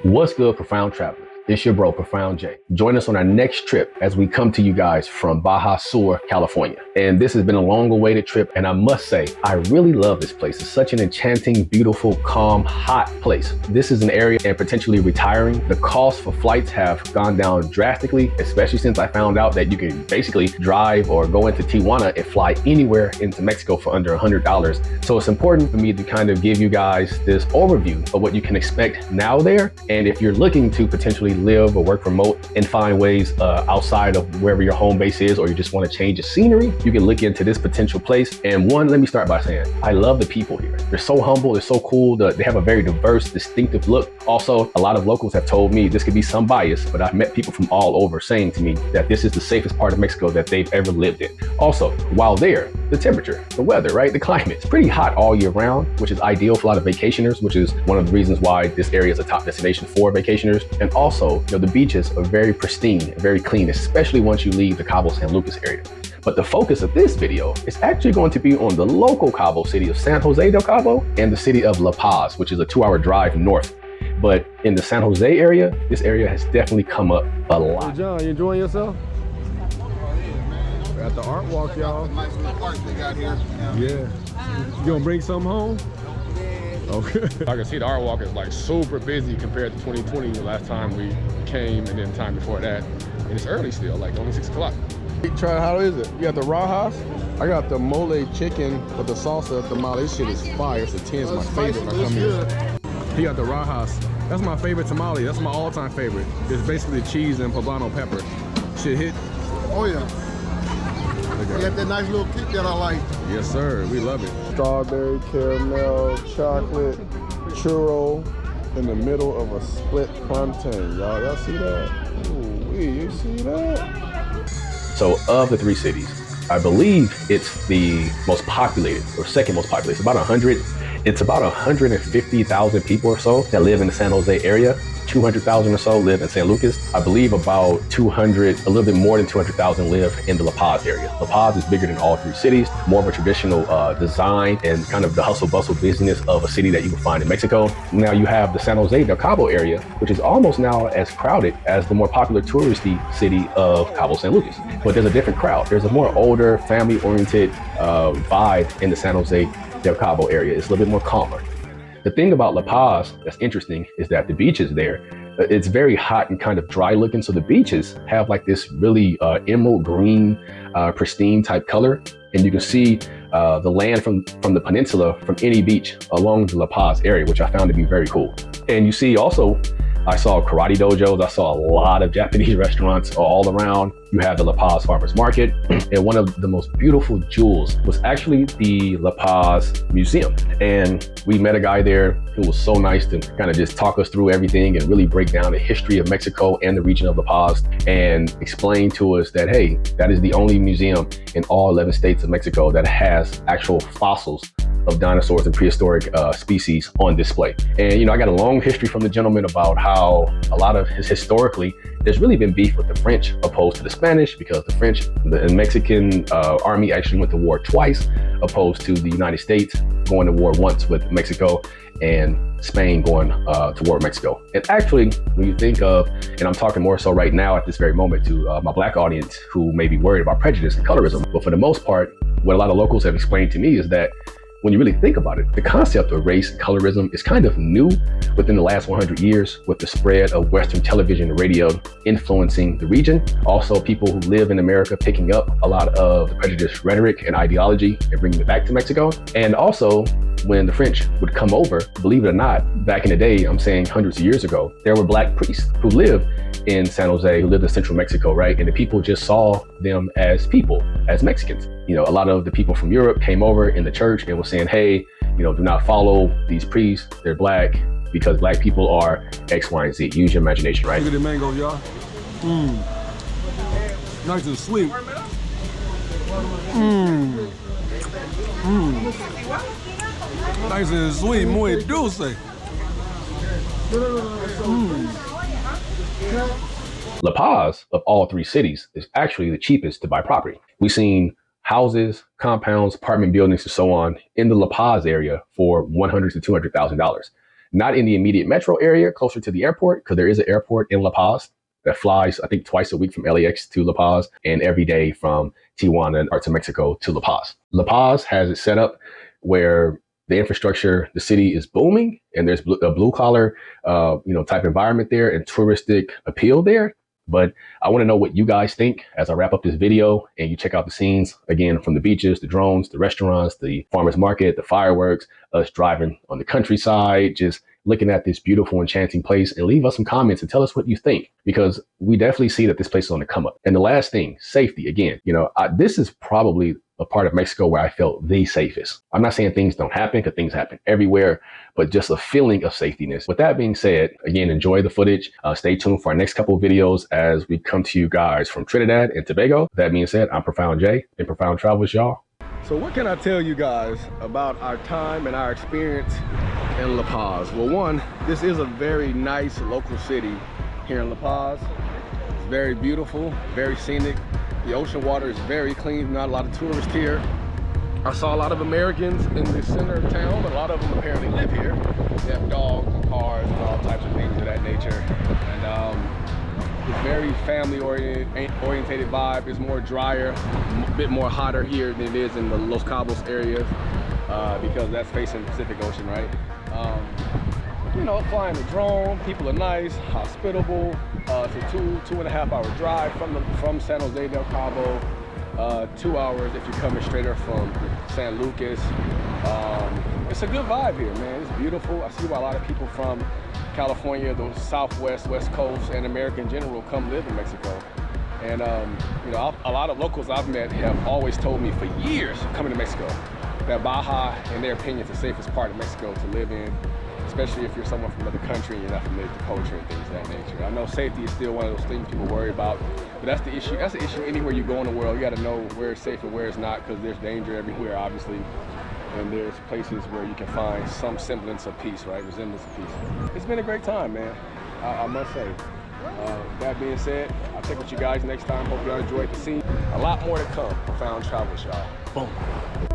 What's good, Profound Travelers? It's your bro, Profound J. Join us on our next trip as we come to you guys from Baja Sur, California. And this has been a long-awaited trip, and I must say, I really love this place. It's such an enchanting, beautiful, calm, hot place. This is an area and potentially retiring. The costs for flights have gone down drastically, especially since I found out that you can basically drive or go into Tijuana and fly anywhere into Mexico for under $100. So it's important for me to kind of give you guys this overview of what you can expect now there. And if you're looking to potentially live or work remote and find ways outside of wherever your home base is, or you just want to change the scenery, you can look into this potential place. And one, let me start by saying, I love the people here. They're so humble, they're so cool, they have a very diverse, distinctive look. Also, a lot of locals have told me, this could be some bias, but I've met people from all over saying to me that this is the safest part of Mexico that they've ever lived in. Also, while there, the temperature, the weather, right? The climate, it's pretty hot all year round, which is ideal for a lot of vacationers, which is one of the reasons why this area is a top destination for vacationers. And also, the beaches are very pristine, very clean, especially once you leave the Cabo San Lucas area. But the focus of this video is actually going to be on the local Cabo city of San Jose del Cabo and the city of La Paz, which is a 2-hour drive north. But in the San Jose area, this area has definitely come up a lot. Hey John, you enjoying yourself? We're at the art walk, y'all. Nice little park they got here. Yeah. You gonna bring something home? Okay. I can see the art walk is like super busy compared to 2020, the last time we came, and then the time before that. And it's early still, like only 6 o'clock. Try, how is it? You got the rajas? I got the mole chicken with the salsa tamale. This shit is fire. It's a 10. It's my favorite when I come here. He got the rajas. That's my favorite tamale. That's my all-time favorite. It's basically cheese and poblano pepper. Shit hit. Oh yeah. You got that nice little kick that I like. Yes, sir. We love it. Strawberry, caramel, chocolate, churro in the middle of a split plantain. Y'all see that? Ooh, you see that? So of the 3 cities, I believe it's the most populated or second most populated. It's about 150,000 people or so that live in the San Jose area. 200,000 or so live in San Lucas. I believe about a little bit more than 200,000 live in the La Paz area. La Paz is bigger than all 3 cities, more of a traditional design and kind of the hustle bustle business of a city that you can find in Mexico. Now you have the San Jose del Cabo area, which is almost now as crowded as the more popular touristy city of Cabo San Lucas. But there's a different crowd. There's a more older, family-oriented vibe in the San Jose del Cabo area. It's a little bit more calmer. The thing about La Paz that's interesting is that the beaches there, it's very hot and kind of dry looking. So the beaches have like this really emerald green, pristine type color. And you can see the land from the peninsula from any beach along the La Paz area, which I found to be very cool. And you see also, I saw karate dojos. I saw a lot of Japanese restaurants all around. You have the La Paz Farmers Market. And one of the most beautiful jewels was actually the La Paz Museum. And we met a guy there who was so nice to kind of just talk us through everything and really break down the history of Mexico and the region of La Paz and explain to us that, hey, that is the only museum in all 11 states of Mexico that has actual fossils of dinosaurs and prehistoric species on display. And, I got a long history from the gentleman about how a lot of historically, there's really been beef with the French opposed to the Spanish, because the French and Mexican army actually went to war twice, opposed to the United States going to war once with Mexico and Spain going to war with Mexico. And actually, when you think of, and I'm talking more so right now at this very moment to my Black audience who may be worried about prejudice and colorism, but for the most part, what a lot of locals have explained to me is that when you really think about it, the concept of race and colorism is kind of new within the last 100 years with the spread of Western television and radio influencing the region. Also, people who live in America picking up a lot of the prejudice rhetoric and ideology and bringing it back to Mexico. And also, when the French would come over, believe it or not, back in the day, I'm saying hundreds of years ago, there were Black priests who lived in San Jose, who lived in central Mexico, right? And the people just saw them as people, as Mexicans. A lot of the people from Europe came over in the church and was saying, hey, do not follow these priests. They're Black because Black people are X, Y, and Z. Use your imagination, right? Look at the mangoes, y'all. Nice and sweet. Nice and sweet, muy dulce. La Paz, of all 3 cities, is actually the cheapest to buy property. We've seen houses, compounds, apartment buildings, and so on in the La Paz area for $100,000 to $200,000. not in the immediate metro area, closer to the airport, because there is an airport in La Paz that flies, I think, twice a week from LAX to La Paz and every day from Tijuana or to Mexico to La Paz. La Paz has it set up where the infrastructure, the city is booming, and there's a blue collar, type environment there and touristic appeal there. But I want to know what you guys think as I wrap up this video and you check out the scenes again, from the beaches, the drones, the restaurants, the farmers market, the fireworks, us driving on the countryside, just looking at this beautiful, enchanting place, and leave us some comments and tell us what you think, because we definitely see that this place is on the come up. And the last thing, safety. Again, this is probably a part of Mexico where I felt the safest. I'm not saying things don't happen, because things happen everywhere, but just a feeling of safetiness. With that being said, again, enjoy the footage. Stay tuned for our next couple of videos as we come to you guys from Trinidad and Tobago. With that being said, I'm Profound J and Profound Travelers, y'all. So what can I tell you guys about our time and our experience in La Paz? Well, one, this is a very nice local city here in La Paz. It's very beautiful, very scenic. The ocean water is very clean, not a lot of tourists here. I saw a lot of Americans in the center of town, but a lot of them apparently live here. They have dogs and cars and all types of things of that nature. And it's very family-oriented vibe. It's more drier, a bit more hotter here than it is in the Los Cabos areas, because that's facing the Pacific Ocean, right? Flying a drone, people are nice, hospitable. It's a 2.5 hour drive from San Jose del Cabo, 2 hours if you're coming straight up from San Lucas. It's a good vibe here, man. It's beautiful. I see why a lot of people from California, the Southwest, West Coast, and America in general come live in Mexico. And a lot of locals I've met have always told me for years coming to Mexico that Baja, in their opinion, is the safest part of Mexico to live in, especially if you're someone from another country and you're not familiar with the culture and things of that nature. I know safety is still one of those things people worry about, but that's the issue. That's the issue anywhere you go in the world. You got to know where it's safe and where it's not, because there's danger everywhere, obviously. And there's places where you can find some semblance of peace, right? Resemblance of peace. It's been a great time, man. I must say. That being said, I'll check with you guys next time. Hope y'all enjoyed the scene. A lot more to come. Profound Travelers, y'all. Boom.